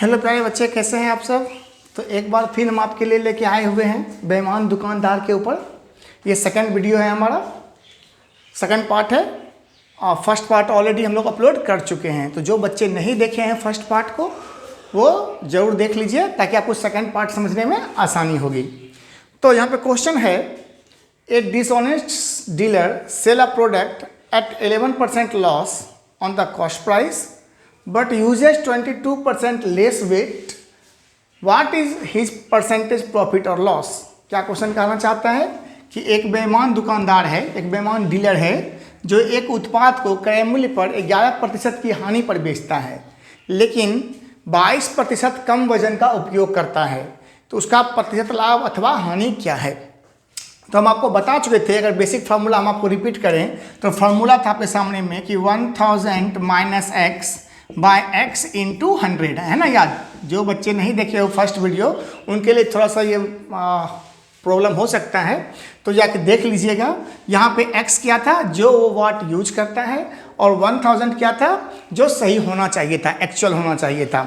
Hello प्यारे बच्चे, कैसे हैं आप सब। तो एक बार फिर हम आपके लिए लेके आए हुए हैं बेईमान दुकानदार के ऊपर। ये सेकंड वीडियो है, हमारा सेकंड पार्ट है और फर्स्ट पार्ट ऑलरेडी हम लोग अपलोड कर चुके हैं। तो जो बच्चे नहीं देखे हैं फर्स्ट पार्ट को वो ज़रूर देख लीजिए ताकि आपको सेकंड पार्ट समझने में आसानी होगी। तो यहाँ पे क्वेश्चन है, a dishonest dealer sell a product at 11% loss on the cost price but uses 22% less weight, what is his percentage profit or loss। क्या क्वेश्चन कहना चाहता है कि एक बेईमान दुकानदार है, एक बेईमान डीलर है जो एक उत्पाद को क्रय मूल्य पर 11% की हानि पर बेचता है लेकिन 22% कम वजन का उपयोग करता है, तो उसका प्रतिशत लाभ अथवा हानि क्या है। तो हम आपको बता चुके थे, अगर बेसिक फार्मूला हम आपको रिपीट करें तो फार्मूला था आपके सामने में कि 1000 minus x by x into 100 है ना। याद, जो बच्चे नहीं देखे हो फर्स्ट वीडियो उनके लिए थोड़ा सा ये प्रॉब्लम हो सकता है, तो जाके देख लीजिएगा। यहाँ पे x क्या था जो वो वाट यूज करता है और 1000 क्या था जो सही होना चाहिए था, एक्चुअल होना चाहिए था।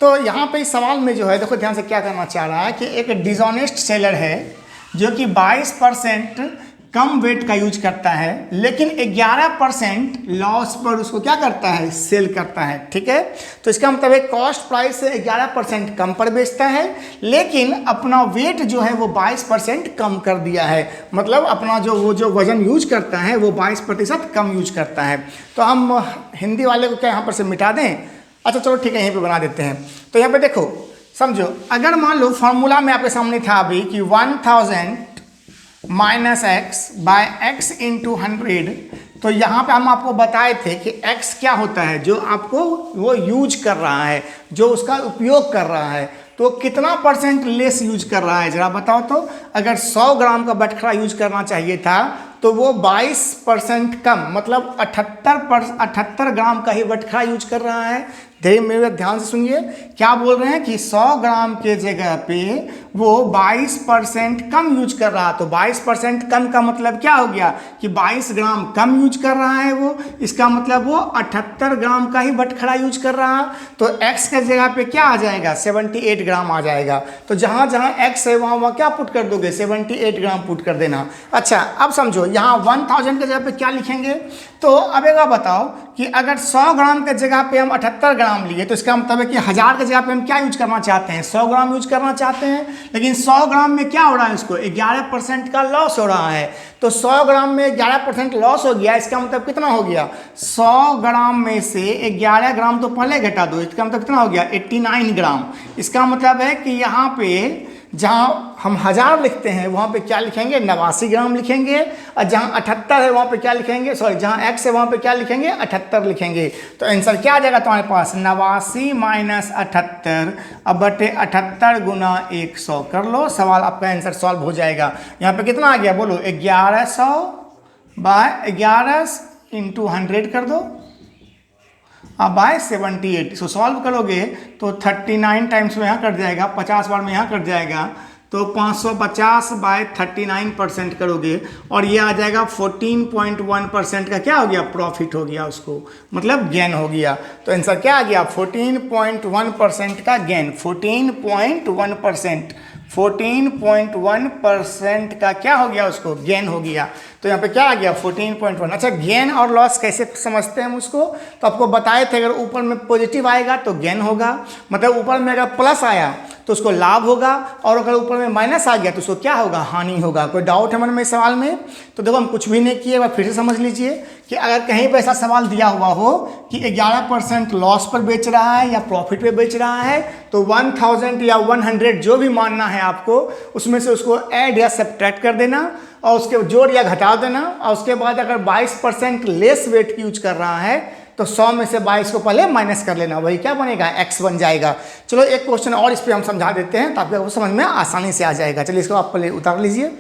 तो यहाँ पे इस सवाल में जो है देखो ध्यान से क्या करना चाह रहा है कि एक डिसऑनेस्ट सेलर है जो कि 22% कम वेट का यूज करता है लेकिन 11% लॉस पर उसको क्या करता है, सेल करता है। ठीक है, तो इसका मतलब है कॉस्ट प्राइस से 11% कम पर बेचता है लेकिन अपना वेट जो है वो 22% कम कर दिया है, मतलब अपना जो वजन यूज करता है वो 22% कम यूज करता है। तो हम हिंदी वाले को क्या यहाँ पर से मिटा दें। अच्छा चलो ठीक है, यहीं पर बना देते हैं। तो यहाँ पर देखो समझो, अगर मान लो फॉर्मूला में आपके सामने था अभी कि 1000 minus x by x into 100, तो यहाँ पे हम आपको बताए थे कि x क्या होता है जो आपको वो यूज कर रहा है, जो उसका उपयोग कर रहा है, तो कितना परसेंट लेस यूज कर रहा है जरा बताओ। तो अगर 100 ग्राम का बटखरा यूज करना चाहिए था तो वो 22% कम, मतलब 78 ग्राम का ही बटखरा यूज कर रहा है। धीरे मेरे ध्यान से सुनिए, क्या बोल रहे हैं कि 100 ग्राम के जगह पे वो 22% कम यूज कर रहा, तो 22% कम का मतलब क्या हो गया कि 22 ग्राम कम यूज कर रहा है वो, इसका मतलब वो 78 ग्राम का ही बटखरा यूज कर रहा। तो x के जगह पे क्या आ जाएगा, 78 ग्राम आ जाएगा। तो जहाँ जहाँ x है वहाँ क्या पुट कर दोगे, 78 ग्राम पुट कर देना। अच्छा अब समझो, यहाँ 1000 के जगह पे क्या लिखेंगे। तो अब एक बार बताओ कि अगर 100 ग्राम के जगह पे हम 78 ग्राम लिए तो इसका मतलब है कि 1000 के जगह पे हम क्या यूज करना चाहते हैं, 100 ग्राम यूज करना चाहते हैं, लेकिन 100 ग्राम में क्या हो रहा है, इसको 11% का लॉस हो रहा है। तो 100 ग्राम में 11% लॉस हो गया, इसका मतलब कितना हो गया, 100 ग्राम में से 11 ग्राम तो पहले घटा दो, इसका मतलब कितना हो गया 89 ग्राम। इसका मतलब है कि यहाँ पे जहाँ हम 1000 लिखते हैं वहाँ पे क्या लिखेंगे, 89 ग्राम लिखेंगे, और जहाँ 78 है वहाँ पे क्या लिखेंगे, सॉरी जहाँ x है वहाँ पे क्या लिखेंगे, 78 लिखेंगे। तो आंसर क्या आ जाएगा तुम्हारे पास, 89 माइनस 78 अब बटे 78 गुना 100 कर लो, सवाल आपका आंसर सॉल्व हो जाएगा। यहाँ पे कितना आ गया बोलो, 1100 बाय 11 इंटू 100 कर दो अब बाय 78। इसको सॉल्व करोगे तो 39 टाइम्स में यहाँ कट जाएगा, 50 बार में यहाँ कट जाएगा, तो 550 बाय 39% करोगे और ये आ जाएगा 14.1% का क्या हो गया, प्रॉफिट हो गया, उसको मतलब गेन हो गया। तो आंसर क्या आ गया, 14.1% का गेन, 14.1% का क्या हो गया, उसको गेन हो गया। तो यहाँ पे क्या आ गया 14.1। अच्छा गेन और लॉस कैसे समझते हैं हम उसको, तो आपको बताए थे अगर ऊपर में पॉजिटिव आएगा तो गेन होगा, मतलब ऊपर में अगर प्लस आया तो उसको लाभ होगा, और अगर ऊपर में माइनस आ गया तो उसको क्या होगा, हानि होगा। कोई डाउट है मन में इस सवाल में, तो देखो हम कुछ भी नहीं किए, फिर से समझ लीजिए कि अगर कहीं पर ऐसा सवाल दिया हुआ हो कि 11% लॉस पर बेच रहा है या प्रॉफिट पे बेच रहा है, तो 1000 या 100 जो भी मानना है आपको, उसमें से उसको ऐड या सब्ट्रैक्ट कर देना और उसके जोड़ या घटा देना, और उसके बाद अगर 22% लेस वेट की यूज कर रहा है तो 100 में से 22 को पहले माइनस कर लेना, वही क्या बनेगा, x बन जाएगा। चलो एक क्वेश्चन और इस पर हम समझा देते हैं ताकि आपको समझ में आसानी से आ जाएगा। चलिए इसको आप पहले उतार लीजिए।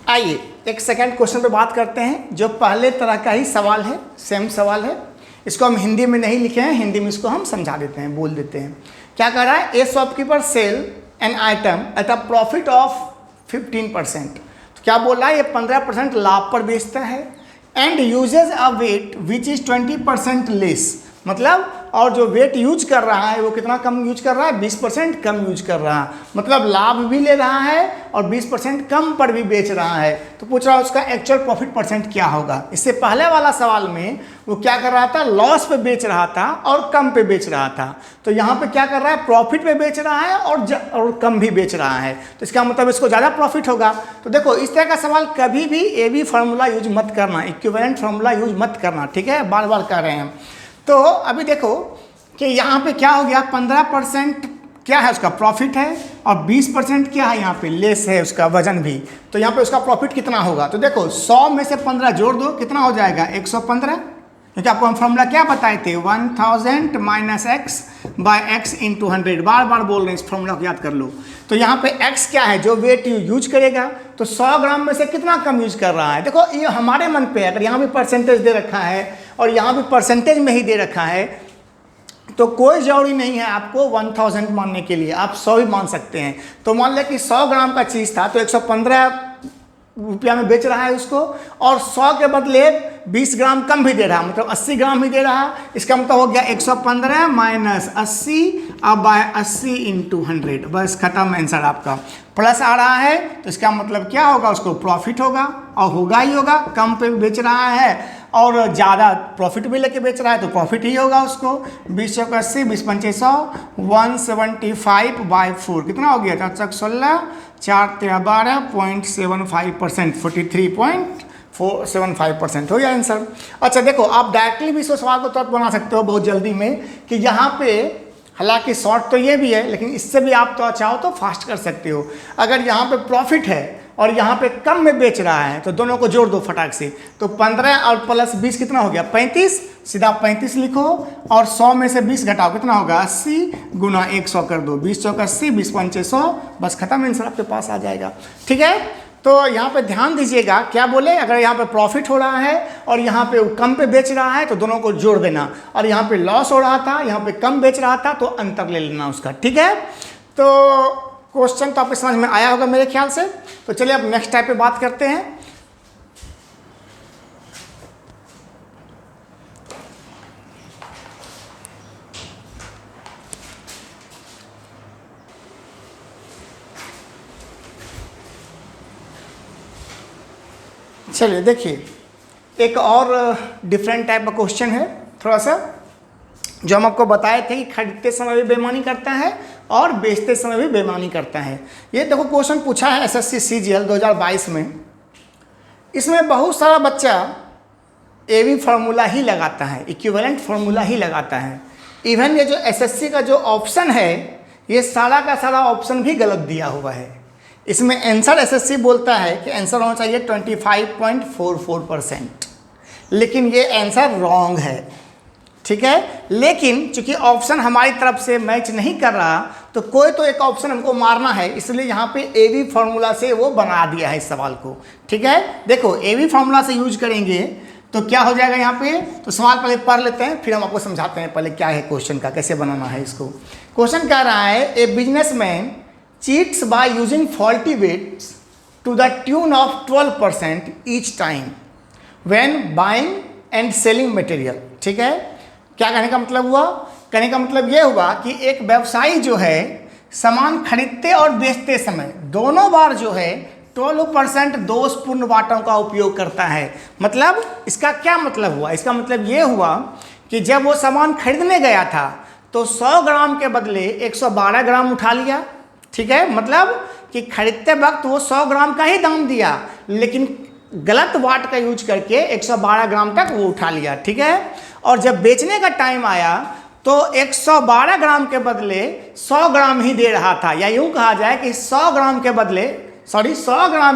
आइए एक सेकंड क्वेश्चन पे बात करते हैं, जो पहले तरह का ही सवाल है, सेम सवाल है। इसको हम हिंदी में नहीं लिखे हैं, हिंदी में इसको हम समझा देते हैं, बोल देते हैं। क्या कर रहा है, a shopkeeper sell an item at a profit of 15%। तो क्या बोल रहा है, ये 15% लाभ पर बेचता है। And uses a weight which is 20% less, मतलब और जो वेट यूज कर रहा है वो कितना कम यूज कर रहा है, 20% कम यूज कर रहा है, मतलब लाभ भी ले रहा है और 20% कम पर भी बेच रहा है। तो पूछ रहा है उसका एक्चुअल प्रॉफिट परसेंट क्या होगा। इससे पहले वाला सवाल में वो क्या कर रहा था, लॉस पे बेच रहा था और कम पे बेच रहा था। तो यहाँ पे क्या कर रहा है, प्रॉफिट पे बेच रहा है और कम भी बेच रहा है, तो इसका मतलब इसको ज़्यादा प्रॉफिट होगा। तो देखो इस तरह का सवाल कभी भी ए बी फार्मूला यूज मत करना, इक्विवेलेंट फार्मूला यूज मत करना, ठीक है, बार बार कर रहे हैं। तो अभी देखो कि यहाँ पे क्या हो गया, 15% क्या है उसका प्रॉफिट है और 20% क्या है यहाँ पे लेस है उसका वजन भी। तो यहाँ पे उसका प्रॉफिट कितना होगा, तो देखो 100 में से 15 जोड़ दो, कितना हो जाएगा 115, क्योंकि आपको हम फॉर्मूला क्या बताए थे, 1000 minus x by x into 100, बार बार बोल रहे हैं इस फॉर्मूला को याद कर लो। तो यहाँ पे x क्या है, जो वेट यूज करेगा, तो 100 ग्राम में से कितना कम यूज कर रहा है। देखो ये हमारे मन पे है, अगर यहाँ भी परसेंटेज दे रखा है और यहाँ भी परसेंटेज में ही दे रखा है तो कोई जरूरी नहीं है आपको 1000 मानने के लिए, आप 100 भी मान सकते हैं। तो मान लें कि 100 ग्राम का चीज़ था तो 115 रुपया में बेच रहा है उसको, और 100 के बदले 20 ग्राम कम भी दे रहा है, मतलब 80 ग्राम ही दे रहा है। इसका मतलब हो गया 115 माइनस 80 अब बाय 80 इंटू 100, बस खत्म आंसर आपका। प्लस आ रहा है तो इसका मतलब क्या होगा, उसको प्रॉफिट होगा, और होगा ही होगा, कम पे बेच रहा है और ज़्यादा प्रॉफिट भी लेके बेच रहा है तो प्रॉफिट ही होगा उसको। 20 चौक 80, 20 पंचे 100, 175 बाई 4 कितना हो गया, 4 चौक 16, 4 13 12.75%, 43.475% हो गया आंसर। अच्छा देखो आप डायरेक्टली भी इस सवाल को तुरंत बना सकते हो बहुत जल्दी में, कि यहाँ पे हालांकि शॉर्ट तो ये भी है लेकिन इससे भी आप तो चाहो तो फास्ट कर सकते हो। अगर यहाँ पे प्रॉफिट है और यहाँ पे कम में बेच रहा है तो दोनों को जोड़ दो फटाक से, तो 15 और प्लस 20 कितना हो गया 35, सीधा 35 लिखो और 100 में से 20 घटाओ, कितना होगा 80 गुना 100 कर दो, 20 चौक 80, 20 पंचे 100, बस खत्म आंसर आपके पास आ जाएगा। ठीक है, तो यहाँ पे ध्यान दीजिएगा क्या बोले, अगर यहाँ पे प्रॉफिट हो रहा है और यहाँ पे कम पे बेच रहा है तो दोनों को जोड़ देना, और यहाँ पे लॉस हो रहा था यहाँ पे कम बेच रहा था तो अंतर ले लेना उसका। ठीक है, तो क्वेश्चन तो आपके समझ में आया होगा मेरे ख्याल से। तो चलिए अब नेक्स्ट टाइप पे बात करते हैं। चलिए देखिए एक और डिफरेंट टाइप का क्वेश्चन है थोड़ा सा, जो हम आपको बताए थे कि खरीदते समय भी बेईमानी करता है और बेचते समय भी बेईमानी करता है। ये देखो क्वेश्चन पूछा है एसएससी सीजीएल 2022 में। इसमें बहुत सारा बच्चा एबी फार्मूला ही लगाता है, इक्विवेलेंट फार्मूला ही लगाता है। इवन ये जो एसएससी का जो ऑप्शन है ये सारा का सारा ऑप्शन भी गलत दिया हुआ है। इसमें आंसर एसएससी बोलता है कि आंसर होना चाहिए 25.44%, लेकिन ये आंसर रॉन्ग है। ठीक है, लेकिन चूंकि ऑप्शन हमारी तरफ से मैच नहीं कर रहा तो कोई तो एक ऑप्शन हमको मारना है, इसलिए यहाँ पे एबी फार्मूला से वो बना दिया है इस सवाल को। ठीक है, देखो एबी फार्मूला से यूज करेंगे तो क्या हो जाएगा यहाँ पे, तो सवाल पहले पढ़ लेते हैं फिर हम आपको समझाते हैं पहले क्या है क्वेश्चन का, कैसे बनाना है इसको। क्वेश्चन कह रहा है a businessman cheats by using faulty weights to the tune of 12% each time when buying and selling material। ठीक है, क्या कहने का मतलब हुआ, कहने का मतलब ये हुआ कि एक व्यवसायी जो है सामान खरीदते और बेचते समय दोनों बार जो है 12% दोषपूर्ण बाटों का उपयोग करता है। मतलब इसका क्या मतलब हुआ, इसका मतलब ये हुआ कि जब वो सामान खरीदने गया था तो 100 ग्राम के बदले 112 ग्राम उठा लिया। ठीक है, मतलब कि खरीदते वक्त वो 100 ग्राम का ही दाम दिया लेकिन गलत वाट का यूज करके 112 ग्राम तक वो उठा लिया। ठीक है, और जब बेचने का टाइम आया तो 112 ग्राम के बदले 100 ग्राम ही दे रहा था, या यूं कहा जाए कि 100 ग्राम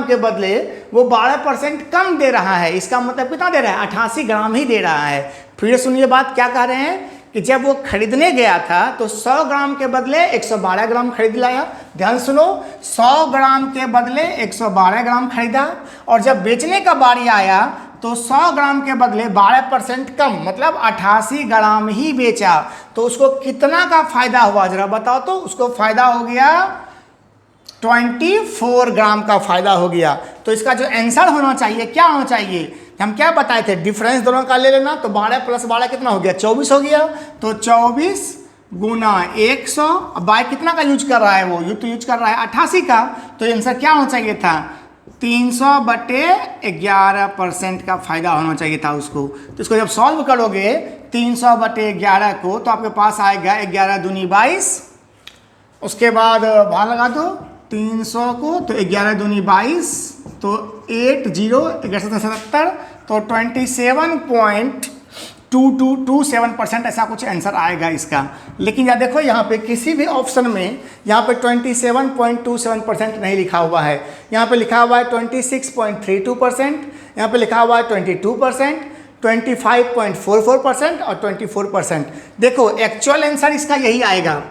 के बदले वो 12% कम दे रहा है। इसका मतलब कितना दे रहा है, 88 ग्राम ही दे रहा है। फिर सुनिए बात क्या कह रहे हैं कि जब वो खरीदने गया था तो 100 ग्राम के बदले 112 ग्राम खरीद लाया। ध्यान सुनो, 100 ग्राम के बदले 112 ग्राम खरीदा, और जब बेचने का बारी आया तो 100 ग्राम के बदले 12% कम, मतलब 88 ग्राम ही बेचा, तो उसको कितना का फायदा हुआ जरा बताओ तो। उसको फायदा हो गया 24 ग्राम का फायदा हो गया। तो इसका जो आंसर होना चाहिए क्या होना चाहिए, हम क्या बताए थे, डिफरेंस दोनों का ले लेना। तो 12 + 12 कितना हो गया, 24 हो गया। तो 24 गुना 100, बाय कितना का यूज कर रहा है वो, तो यूज कर रहा है 88 का। तो आंसर क्या होना चाहिए था, 300/11% का फायदा होना चाहिए था उसको। तो इसको जब सॉल्व करोगे 300/11 को, तो आपके पास आएगा 11 दूनी 22, उसके बाद भाग लगा दो 300 को, तो 11 दूनी 22, तो 80 तो 27.2227% ऐसा कुछ आंसर आएगा इसका। लेकिन यार देखो यहाँ पे किसी भी ऑप्शन में यहाँ पे 27.27% नहीं लिखा हुआ है, यहाँ पे लिखा हुआ है 26.32%, यहाँ पे लिखा हुआ है 22%, 25.44% और 24%। देखो एक्चुअल आंसर इसका यही आएगा।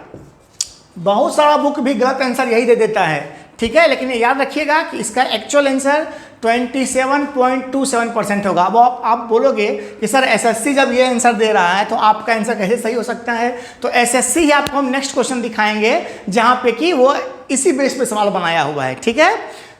बहुत सारा बुक भी गलत आंसर यही दे देता है, ठीक है, लेकिन ये याद रखिएगा कि इसका एक्चुअल आंसर 27.27% होगा। अब आप बोलोगे कि सर एसएससी जब ये आंसर दे रहा है तो आपका आंसर कैसे सही हो सकता है। तो एसएससी ही आपको हम नेक्स्ट क्वेश्चन दिखाएंगे जहाँ पे कि वो इसी बेस पे सवाल बनाया हुआ है, ठीक है।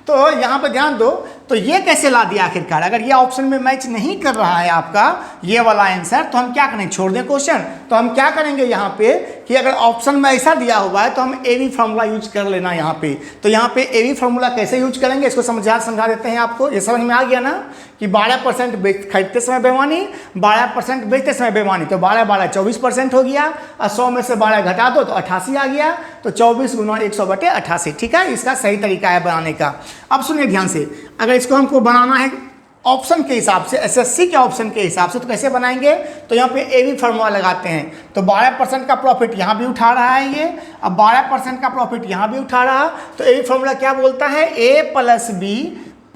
तो यहाँ पे ध्यान दो, तो ये कैसे ला दिया आखिरकार, अगर ये ऑप्शन में मैच नहीं कर रहा है आपका ये वाला आंसर, तो हम क्या करें, छोड़ दें क्वेश्चन। तो हम क्या करेंगे यहाँ पे कि अगर ऑप्शन में ऐसा दिया हुआ है तो हम एवी फार्मूला यूज कर लेना यहाँ पे। तो यहाँ पे एवी फार्मूला कैसे यूज करेंगे इसको समझा देते हैं आपको। ये समझ में आ गया ना कि 12% खरीदते समय बेईमानी, 12% बेचते समय बेईमानी, तो 12 24% हो गया, और 100 में से 12 घटा दो तो 88 आ गया। तो 24 गुना 100/88, ठीक है, इसका सही तरीका है बनाने का। अब सुनिए ध्यान से, अगर इसको हमको बनाना है ऑप्शन के हिसाब से, एसएससी के ऑप्शन के हिसाब से, तो कैसे बनाएंगे, तो यहाँ पे एवी फार्मूला लगाते हैं। तो 12% का प्रॉफिट यहाँ भी उठा रहा है ये, अब 12% का प्रॉफिट यहाँ भी उठा रहा, तो एवी फार्मूला क्या बोलता है, A + B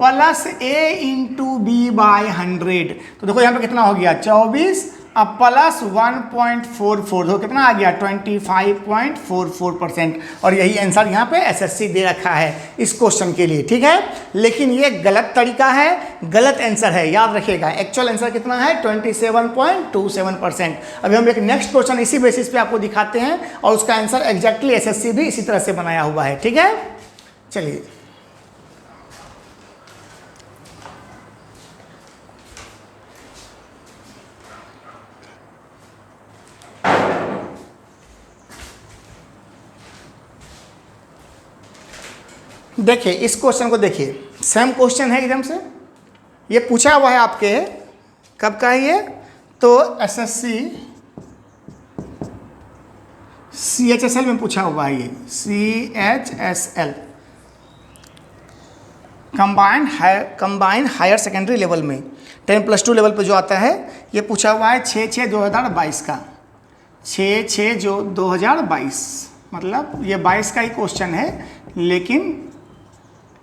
+ A × B/100। तो देखो यहाँ पे कितना हो गया 24, अब प्लस 1.44, तो कितना आ गया 25.44%। और यही आंसर यहाँ पे एसएससी दे रखा है इस क्वेश्चन के लिए, ठीक है। लेकिन ये गलत तरीका है, गलत आंसर है, याद रखिएगा। एक्चुअल आंसर कितना है 27.27%। अभी हम एक नेक्स्ट क्वेश्चन इसी बेसिस पे आपको दिखाते हैं, और उसका आंसर एग्जैक्टली एसएससी भी इसी तरह से बनाया हुआ है, ठीक है। चलिए देखिए इस क्वेश्चन को, देखिए सेम क्वेश्चन है एकदम से, ये पूछा हुआ है आपके, कब का है ये, तो एसएससी CHSL में पूछा हुआ है ये, CHSL combined higher secondary level में 10+2 लेवल पे जो आता है, ये पूछा हुआ है 6/6/2022 का, 6/6/2022, मतलब ये 22 का ही क्वेश्चन है, लेकिन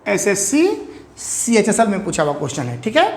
एसएससी CHSL में पूछा हुआ क्वेश्चन है, ठीक है।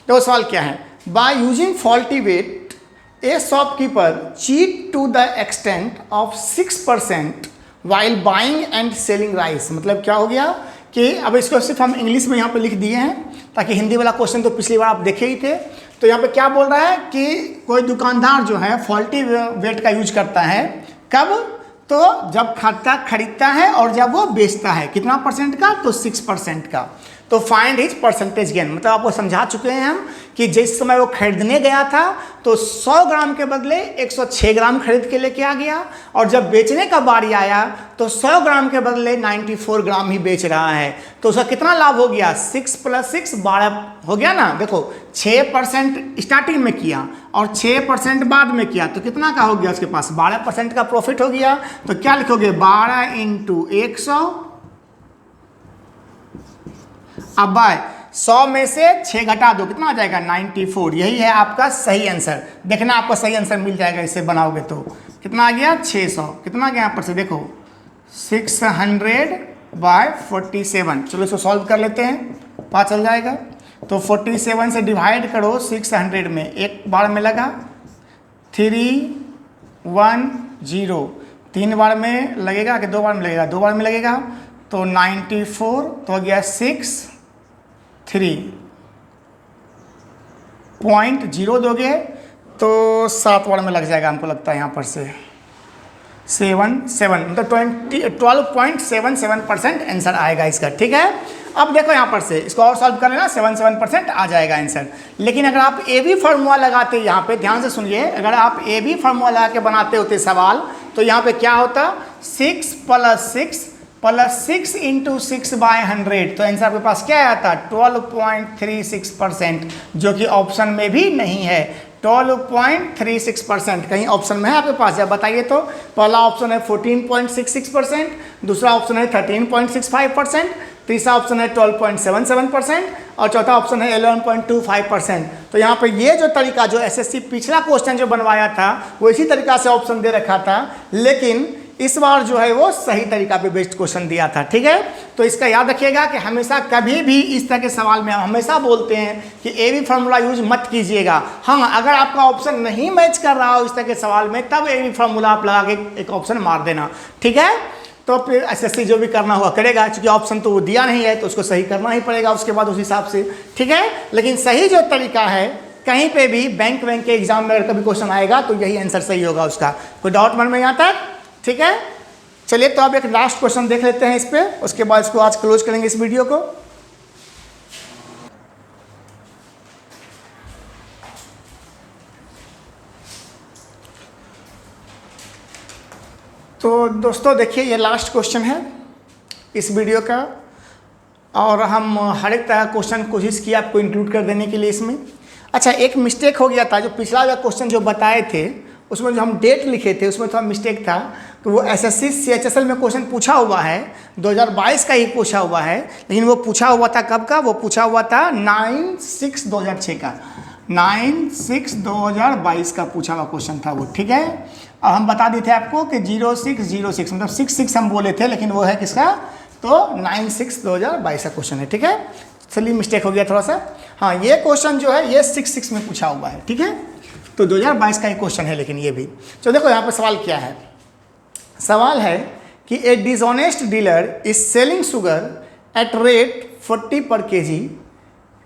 तो सवाल क्या है, by using faulty weight a shopkeeper cheat to the extent of 6% while buying and selling rice. मतलब क्या हो गया कि अब इसको सिर्फ हम इंग्लिश में यहाँ पे लिख दिए हैं, ताकि हिंदी वाला क्वेश्चन तो पिछली बार आप देखे ही थे। तो यहाँ पे क्या बोल रहा है कि कोई दुकानदार जो है फॉल्टी वेट का यूज करता है, कब, तो जब खाता खरीदता है और जब वो बेचता है, कितना % का, तो 6% का। तो फाइंड हिज परसेंटेज गेन, मतलब आपको समझा चुके हैं हम कि जिस समय वो खरीदने गया था तो 100 ग्राम के बदले 106 ग्राम खरीद के लेके आ गया, और जब बेचने का बारी आया तो 100 ग्राम के बदले 94 ग्राम ही बेच रहा है। तो उसका कितना लाभ हो गया, 6 + 6 12 हो गया ना। देखो 6% स्टार्टिंग में किया और 6% बाद में किया, तो कितना का हो गया उसके पास, 12% का प्रॉफिट हो गया। तो क्या लिखोगे, 12 × 100, अब बाय 100 में से 6 घटा दो, कितना आ जाएगा 94। यही है आपका सही आंसर। देखना आपको सही आंसर मिल जाएगा, इससे बनाओगे तो कितना आ गया 600, कितना आ गया यहाँ पर से देखो 600/47। चलो इसको सॉल्व कर लेते हैं, पता चल जाएगा। तो 47 से डिवाइड करो 600 में, एक बार में लगा 310, 3 बार में लगेगा कि 2 बार में लगेगा, 2 बार में लगेगा। तो 94 तो हो गया 6 3, 0.0 दोगे तो 7 वर्ड में लग जाएगा हमको लगता है यहाँ पर से 7 मतलब 12.77% आंसर आएगा इसका। ठीक है, अब देखो यहाँ पर से इसको और सॉल्व कर लेना, 7% आ जाएगा आंसर। लेकिन अगर आप ए बी फार्मूला लगाते, यहाँ पे ध्यान से सुनिए, अगर आप ए बी फार्मूला लगा के बनाते होते सवाल तो यहाँ पे क्या होता, 6 + 6 × 6/100, तो आंसर आपके पास क्या आया था 12.36%, जो कि ऑप्शन में भी नहीं है। 12.36% कहीं ऑप्शन में है आपके पास? जब बताइए तो। पहला ऑप्शन है 14.66%, दूसरा ऑप्शन है 13.65%, तीसरा ऑप्शन है 12.77% और चौथा ऑप्शन है 11.25%। तो यहाँ पे ये जो तरीका जो एसएससी पिछला क्वेश्चन जो बनवाया था वो इसी तरीका से ऑप्शन दे रखा था, लेकिन इस बार जो है वो सही तरीका पे बेस्ड क्वेश्चन दिया था। ठीक है, तो इसका याद रखिएगा कि हमेशा कभी भी इस तरह के सवाल में हम हमेशा बोलते हैं कि ए बी फार्मूला यूज मत कीजिएगा। हाँ, अगर आपका ऑप्शन नहीं मैच कर रहा हो इस तरह के सवाल में, तब ए बी फार्मूला आप लगा के एक ऑप्शन मार देना। ठीक है, तो फिर एसएससी जो भी करना हुआ करेगा, क्योंकि ऑप्शन तो वो दिया नहीं है तो उसको सही करना ही पड़ेगा उसके बाद उस हिसाब से। ठीक है, लेकिन सही जो तरीका है, कहीं पे भी बैंक के एग्जाम में अगर कभी क्वेश्चन आएगा तो यही आंसर सही होगा उसका। कोई डाउट मन में यहाँ तक? ठीक है, चलिए तो अब एक लास्ट क्वेश्चन देख लेते हैं इस पे, उसके बाद इसको आज क्लोज करेंगे इस वीडियो को। तो दोस्तों देखिए, ये लास्ट क्वेश्चन है इस वीडियो का, और हम हर एक तरह क्वेश्चन कोशिश की आपको इंक्लूड कर देने के लिए इसमें। अच्छा, एक मिस्टेक हो गया था, जो पिछला जो क्वेश्चन जो बताए थे उसमें जो हम डेट लिखे थे उसमें थोड़ा मिस्टेक था। तो वो एसएससी CHSL में क्वेश्चन पूछा हुआ है, 2022 का ही पूछा हुआ है, लेकिन वो पूछा हुआ था कब का? वो पूछा हुआ था 9/6/2006 का, 9/6/2022 का पूछा हुआ क्वेश्चन था वो। ठीक है, और हम बता देते थे आपको कि 0606 मतलब 66 हम बोले थे, लेकिन वो है किसका? तो 9/6/2022 का क्वेश्चन है। ठीक है, चलिए मिस्टेक हो गया थोड़ा सा। हाँ, ये क्वेश्चन जो है ये 66 में पूछा हुआ है। ठीक है, तो 2022 का ही क्वेश्चन है, लेकिन ये भी। तो देखो यहाँ पर सवाल क्या है, सवाल है कि ए dishonest dealer is selling sugar at rate 40 पर kg,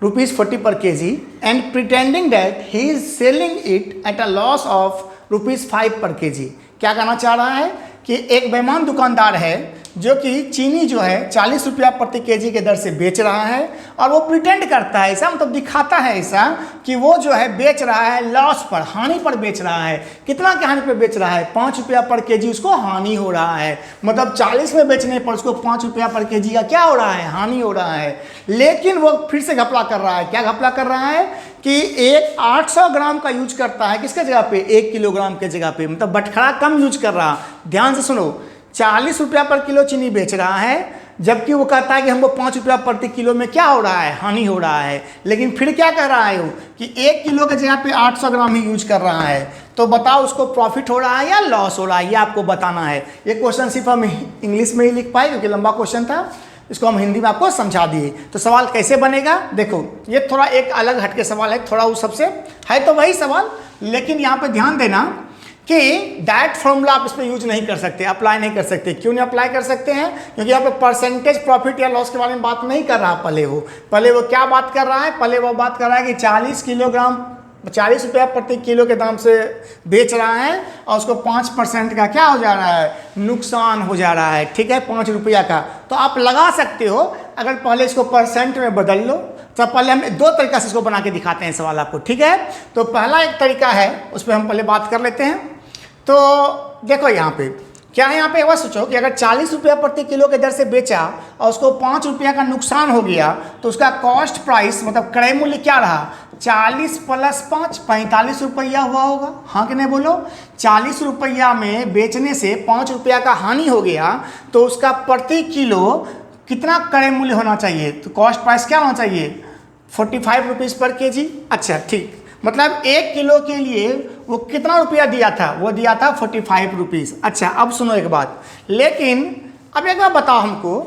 ₹40 पर kg, and pretending that he is selling it at a loss of ₹5 पर kg। क्या कहना चाह रहा है कि एक बेईमान दुकानदार है जो कि चीनी जो है 40 रुपया प्रति kg के दर से बेच रहा है, और वो प्रिटेंड करता है ऐसा, मतलब दिखाता है ऐसा कि वो जो है बेच रहा है लॉस पर, हानि पर बेच रहा है। कितना के हानि पर बेच रहा है? 5 रुपया पर kg उसको हानि हो रहा है। मतलब 40 में बेचने पर उसको 5 रुपया पर kg का क्या हो रहा है? हानि हो रहा है। लेकिन वो फिर से घपला कर रहा है। क्या घपला कर रहा है कि एक 800 ग्राम का यूज करता है, किसके जगह पे? 1 किलोग्राम के जगह पे, मतलब बटखरा कम यूज कर रहा। ध्यान से सुनो, 40 रुपया पर किलो चीनी बेच रहा है, जबकि वो कहता है कि हमको 5 रुपया प्रति किलो में क्या हो रहा है? हानि हो रहा है। लेकिन फिर क्या कह रहा है वो कि 1 किलो के जगह पे 800 ग्राम ही यूज कर रहा है। तो बताओ उसको प्रॉफिट हो रहा है या लॉस हो रहा है, ये आपको बताना है। ये क्वेश्चन सिर्फ हम इंग्लिश में ही लिख पाए क्योंकि लंबा क्वेश्चन था, इसको हम हिंदी में आपको समझा दिए। तो सवाल कैसे बनेगा देखो, ये थोड़ा एक अलग हटके सवाल है, थोड़ा वो सबसे है तो वही सवाल, लेकिन यहाँ पे ध्यान देना कि डायरेक्ट फॉर्मूला आप इस पर यूज नहीं कर सकते, अप्लाई नहीं कर सकते। क्यों नहीं अप्लाई कर सकते हैं? क्योंकि यहाँ पे परसेंटेज प्रॉफिट या लॉस के बारे में बात नहीं कर रहा। पहले वो क्या बात कर रहा है? पहले वो बात कर रहा है कि 40 रुपया प्रति किलो के दाम से बेच रहा है और उसको 5% का क्या हो जा रहा है? नुकसान हो जा रहा है। ठीक है, 5 रुपया का। तो आप लगा सकते हो, अगर पहले इसको परसेंट में बदल लो। तो पहले हम 2 तरीका से इसको बना के दिखाते हैं सवाल आपको। ठीक है, तो पहला एक तरीका है, उस पर हम पहले बात कर लेते हैं। तो देखो यहाँ पे क्या है, यहाँ पे वह सोचो कि अगर 40 रुपया प्रति किलो के दर से बेचा और उसको 5 रुपया का नुकसान हो गया, तो उसका कॉस्ट प्राइस मतलब क्रय मूल्य क्या रहा? 40 + 5 45 रुपया हुआ होगा। हाँ कि नहीं बोलो? 40 रुपया में बेचने से 5 रुपया का हानि हो गया, तो उसका प्रति किलो कितना क्रय मूल्य होना चाहिए? तो कॉस्ट प्राइस क्या होना चाहिए? 45 रुपीज़ पर kg। अच्छा ठीक, मतलब 1 किलो के लिए वो कितना रुपया दिया था? वो दिया था 45 रुपीज़। अच्छा, अब सुनो एक बात, लेकिन अब एक बात बताओ हमको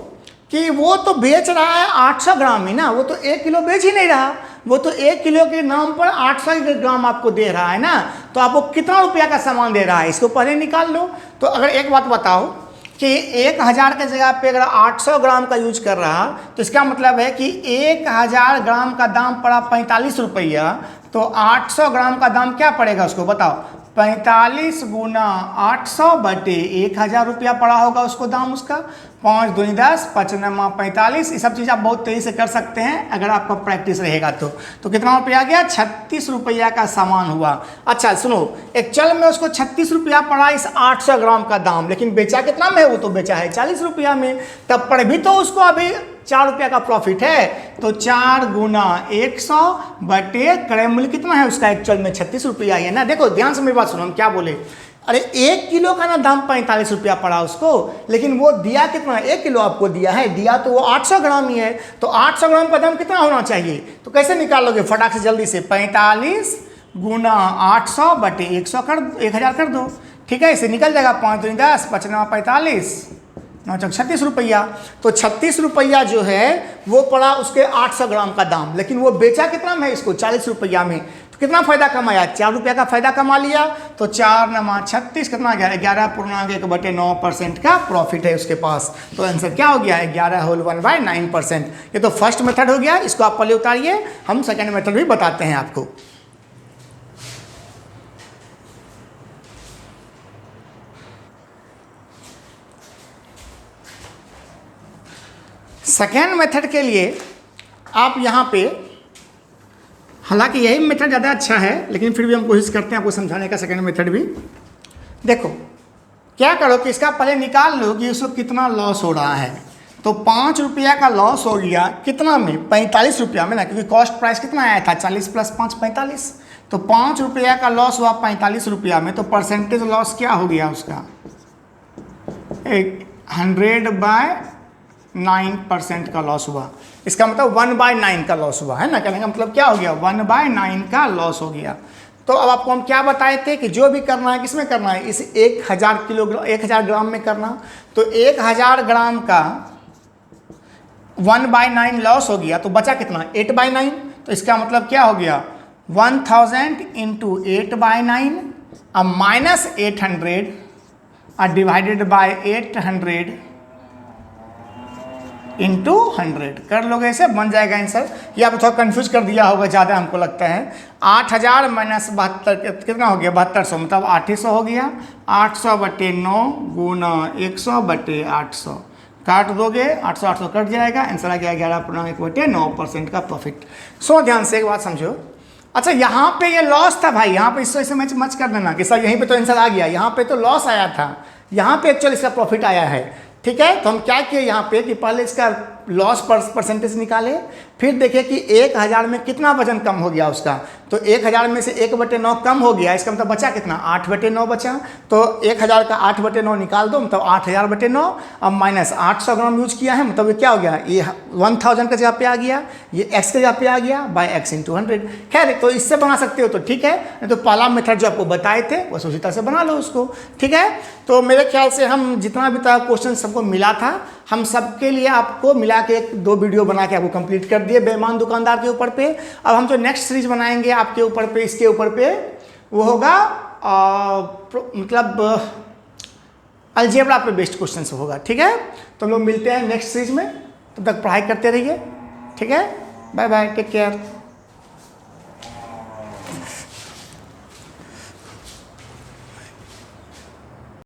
कि वो तो बेच रहा है 800 ग्राम ही ना, वो तो 1 किलो बेच ही नहीं रहा। वो तो 1 किलो के नाम पर 800 ग्राम आपको दे रहा है ना, तो आपको कितना रुपया का सामान दे रहा है? इसको पहले निकाल लो। तो अगर एक बात बताओ कि 1000 के जगह पे अगर 800 ग्राम का यूज कर रहा, तो इसका मतलब है कि 1000 ग्राम का दाम पड़ा 45 रुपया, तो तो 800 ग्राम का दाम क्या पड़ेगा उसको बताओ, 45 गुना 800 बटे 1000 रुपया पड़ा होगा उसको दाम उसका। 5 दूनी 10, 5 9 45, ये सब चीज़ आप बहुत तेज़ी से कर सकते हैं अगर आपका प्रैक्टिस रहेगा तो कितना रुपया आ गया, 36 रुपया का सामान हुआ। अच्छा सुनो, एक्चुअल में उसको 36 रुपया पड़ा इस 800 ग्राम का दाम, लेकिन बेचा कितना में है, वो तो बेचा है 40 रुपया में, तब पर भी तो उसको अभी 4 रुपया का प्रॉफिट है। तो 4 गुना 100 बटे क्रय मूल्य कितना है उसका, एक्चुअल में 36 रुपया है ना। देखो ध्यान से मेरी बात सुनो, हम क्या बोले, अरे 1 किलो का ना दाम 45 रुपया पड़ा उसको, लेकिन वो दिया कितना, 1 किलो आपको दिया है, दिया तो वो 800 ग्राम ही है, तो 800 ग्राम का दाम कितना होना चाहिए, तो कैसे निकालोगे फटाक से जल्दी से, 45 गुना 800 बटे 100 कर 1000 कर दो, ठीक है, इसे निकल जाएगा 5 दूनी 10, 5 9 45, 36 रुपया। तो 36 रुपया जो है वो पड़ा उसके 800 ग्राम का दाम, लेकिन वो बेचा कितना में है इसको, 40 रुपया में, तो कितना फायदा कमाया, 4 रुपया का फायदा कमा लिया। तो 4 9 36 कितना, 11.1% का प्रॉफिट है उसके पास। तो आंसर क्या हो गया, 11 होल 1/9%। ये तो फर्स्ट मेथड हो गया, इसको आप पहले उतारिए, हम सेकेंड मेथड भी बताते हैं आपको। सेकेंड मेथड के लिए आप यहाँ पे, हालांकि यही मेथड ज़्यादा अच्छा है, लेकिन फिर भी हम कोशिश करते हैं आपको समझाने का सेकेंड मेथड भी। देखो क्या करो कि इसका पहले निकाल लो कि उसको कितना लॉस हो रहा है। तो 5 रुपया का लॉस हो गया कितना में, 45 रुपया में ना, क्योंकि कॉस्ट प्राइस कितना आया था, 40 + 5 45। तो 5 रुपया का लॉस हुआ 45 रुपया में, तो परसेंटेज लॉस क्या हो गया उसका, 100/9% का लॉस हुआ। इसका मतलब 1/9 का लॉस हुआ है ना, कहने का मतलब क्या हो गया, 1/9 का लॉस हो गया। तो अब आपको हम क्या बताए थे कि जो भी करना है किसमें करना है, इस 1000 ग्राम में करना। तो 1000 ग्राम का 1/9 लॉस हो गया, तो बचा कितना, 8/9। तो इसका मतलब क्या हो गया, 1000 × 8/9 अब माइनस 800 और डिवाइडेड बाय 800 × 100 कर लोगे, ऐसे बन जाएगा आंसर। ये आप थोड़ा कंफ्यूज कर दिया होगा ज़्यादा हमको लगता है। 8000 - 72 कितना हो गया, 7200, मतलब 800 हो गया। 800/9 गुना 100/800 काट दोगे, 800 800 कट जाएगा, आंसर आ गया 11.1% का प्रॉफिट। सो ध्यान से एक बात समझो, अच्छा यहाँ पे ये लॉस था भाई, यहाँ पे इससे मच कर देना कि सर यहीं पे तो आंसर आ गया, यहाँ पे तो लॉस आया था, यहाँ पे एक्चुअली इसका प्रॉफिट आया है, ठीक है। तो हम क्या किए यहाँ पे कि पहले इसका लॉस परसेंटेज निकाले, फिर देखे कि 1000 में कितना वजन कम हो गया उसका। तो 1000 में से 1/9 कम हो गया, इसका मतलब बचा कितना, 8/9 बचा। तो 1000 का 8/9 निकाल दो, मतलब 8000/9। अब माइनस 800 ग्राम यूज किया है, मतलब ये क्या हो गया, ये 1000 के जगह पे आ गया, ये x के जगह पे आ गया, बाय x × 100। खैर तो इससे बना सकते हो तो ठीक है, नहीं तो पहला मेथड जो आपको बताए थे बस उसी तरह से बना लो उसको, ठीक है। तो मेरे ख्याल से हम जितना भी था क्वेश्चन सबको मिला था, हम सबके लिए आपको मिला के 1-2 वीडियो बना के आपको कंप्लीट कर दिए बेईमान दुकानदार के ऊपर पे। अब हम जो नेक्स्ट सीरीज बनाएंगे आपके ऊपर पे, इसके ऊपर पे, वो होगा मतलब अलजेब्रा पे बेस्ड क्वेश्चन होगा, ठीक है। तो हम लोग मिलते हैं नेक्स्ट सीरीज में, तब तक पढ़ाई करते रहिए, ठीक है। Bye bye, take care.